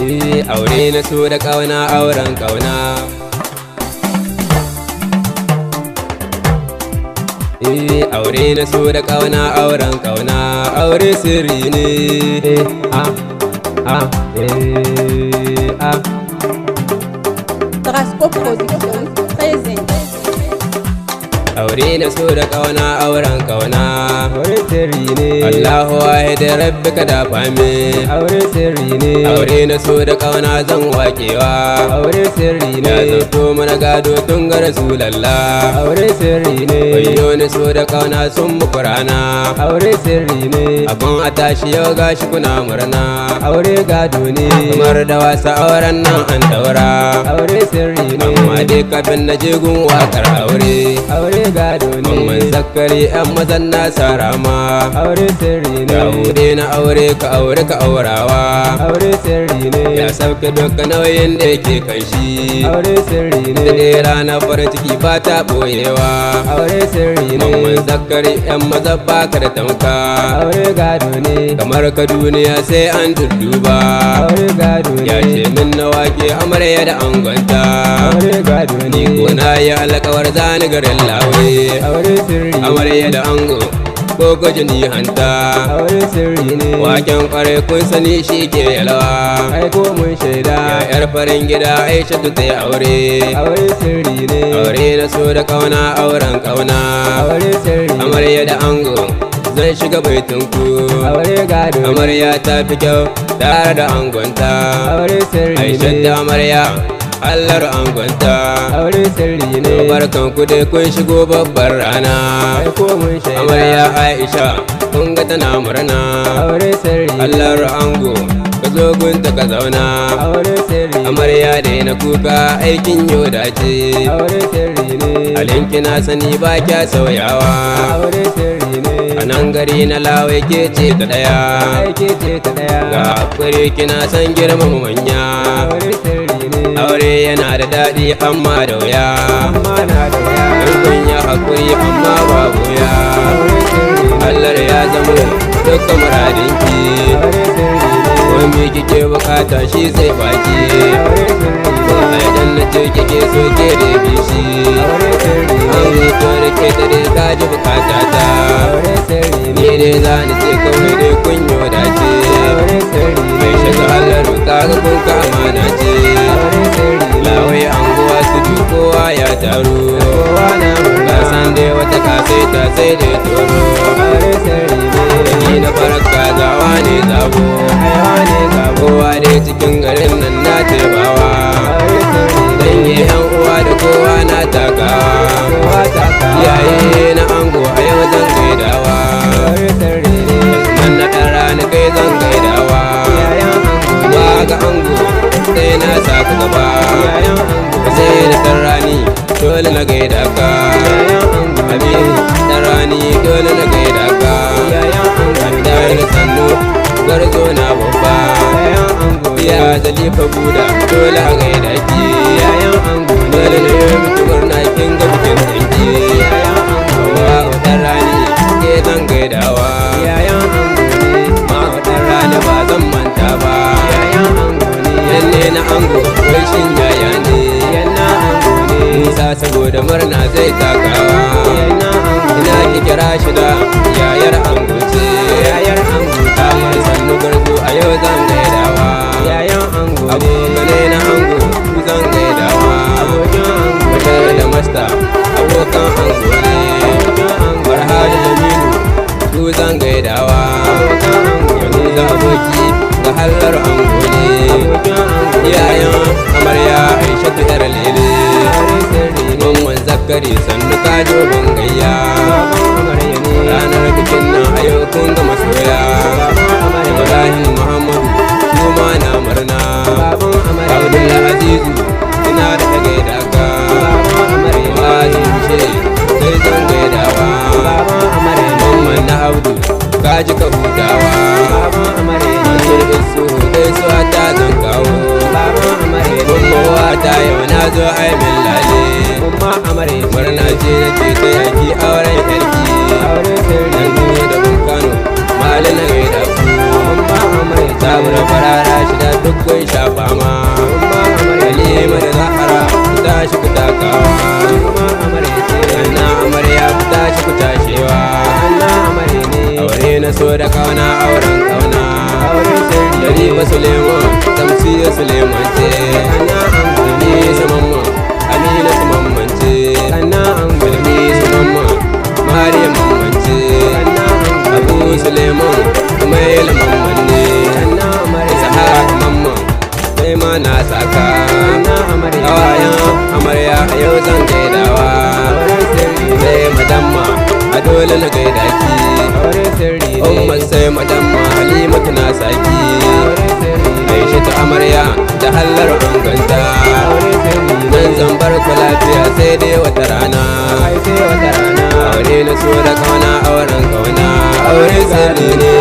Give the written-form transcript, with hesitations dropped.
aure na so da ƙauna auren ƙauna. Aure na so da ƙauna auren ƙauna, aure sirri ne. Trasco Production, présente. Aure na so da ƙauna auren ƙauna, aure sirri ne. Allahu wahid rabbi ka dafa min. Aure sirri ne. Aure na so da ƙauna zan waƙewa, aure sirri ne. ya zato mana gado tun ga Rasulallah. Aure sirri ne. Wayo na so da ƙauna sun muku rana, Aure sirri ne. abun a tashi yau gashi kuna murna. Aure gado ne. Kamar da wasa auren nan an daura, Aure sirri ne. amma dai kafin na je gun waƙar aure. Aure gado ne. Mamman zakari yan mazan na sarama, Aure sirri ne. Yahude na aure ka aurawa. Aure sirri ne. Ya sauke duka nauyin da yake kan shi, Aure sirri da ne. dai ranar farin ciki ba ta ɓoyewa. Aure sirri ne. Mamman zakari yan maza baka da tamka, Aure gado ne. kamar ka duniya sai an dudduba. Aure gado ne. Ya ce min na wake amarya da angonta, Aure gado ne. ko na yi alkawar zani garin lawe. Aure sirri ne. Amarya da ango ko gajini hanta, Aure sirri ne. waken kware kun sani shi ke yalwa. Ai ko mun shaida. Ya yar farin gida Aisha ta yi aure. Aure sirri ne. Aure na so da ƙauna auren ƙauna, Aure sirri ne. amarya da ango zan shiga baitinku. Aure gado ne. Amarya ta fi kyau tare da angonta, Aure sirri Aisha ne. da amarya allar angonta. Aure sirri ne. Barkan ku dai kun shigo babbar rana, Ai ko mun shaida. amarya Aisha kun ga tana murna. Aure sirri ne. Allar ango ka zo gunta ka zauna, Aure sirri ne. amarya dai na kuka aikin yau dace. Aure sirri ne. Halinki na sani ba kya sauyawa, Aure sirri ne. a nan gari na lawai ke ce ta ɗaya. Aike ce ta daya. Ga hakuri kina san girmama manya, Aure sirri ne. aure yana da daɗi amma da wuya. Amma na da ya. In kun yi hakuri amma ba wuya, Aure sirri ne. Allah ya zamo dukkan muradinki. Aure sirri ne. Wani kike bukata shi zai baki, Aure sirri ne. a idan na ce kike so ke da shi. Aure sirri ne. An zuto da ke ta dai ka ji bukata ta, Aure sirri ne. ni dai za ni ce kawai dai kun yi wadace. Aure sirri ne. Mai shiga Allah roƙa ga kun ka amana ce. Aure sirri ne. Lawai anguwa su ji kowa ya taru, Kowa na murna. ka san dai wata kasai ta sai dai toro. Aure sirri ne. Ni na farka zawa ne zabo, Aiwa ne zabo. kowa dai cikin garin nan na taimawa. Aure sirri ne. Dangi yan uwa da kowa na takawa, Kowa ta kawo. iyaye na ango a yau zan gaidawa. Aure sirri ne. Man na ɗan rana kai zan gaidawa, Yayan ango ne. ba ga ango sai na sa ka gaba. Yayan ango. Sai da ɗan rani dole na gaida ka, Yayan ango. abin ɗan rani dole na gaida ka. Yayan ango. Da da sannu gwarzo na babba, Yayan ango. ya zalifa buda dole a gaida ki. Yayan ango. Dole na yi miki murna kin ga bikin danki. Yayan ango. Wa ɗan rani ke zan gaidawa, Yayan ango ne. ma ɗan rani ba zan manta ba. Yayan ango ne. Yanne na ango wai shin yaya ne, Yanna ango ne. Musa saboda murna zai takawa. Yanna ango Ina ne. ki kira shi da yayar ango ce, Yayar ango ta ce. mai sannu garzo a yau zan gaidawa. Yayan ango ne. Abokanai na ango ku zan gaidawa, Abokin ango ne. Bashar da masta abokan ango ne, Abokin ango ne. Farhadu Jaminu ku zan gaidawa. Abokin ango ne. Yanzu aboki ga hallar ango ne, Abokin ango ne. iyayen amarya Aishatu yar lele. Aure sirri ne. Mamman zakari sannu ka ban gayya, Baban amarya ne. ranar bikin nan a yau kun ga masoya. Baban amarya ne. Ibrahim Muhammadu kuma na murna, Baban amarya ne. Abdullahi Azizu ina da gaida ka. Baban amarya ne. Wazin ce sai zan gaidawa, Baban amarya ne. Mamman na Abdu ka ji ka hutawa. Baban amarya ne. Mansur Isu gaisuwa ta zan kawo, Baban amarya ne. Gummawa ta yau na zo ai min lale. Umma amarya ce. Murna ce nake ta yaki auren yarki, duk kun shafa ma Halima da Zahara ku tashi ku takawa Anna amarya ku tashi ku tashewa Aure na so da kauna auren kauna Sharifa Suleiman Tamsiya Suleiman ce Anisa Mamman Amina su Mamman ce Bilkisu Mamman Mariam Mamman ce Abu Suleiman Umaila Mamman ne Ishaq Mamman sai ma na saka Kawayan amarya a yau zan gaidawa Sai madamma a dole na gaida ki Umar sai madamma Halimatu na saki Aisha ta amarya da hallar anganta Nan zan bar ku lafiya sai dai wata rana Aure na so da kauna auren kauna Aure sirri ne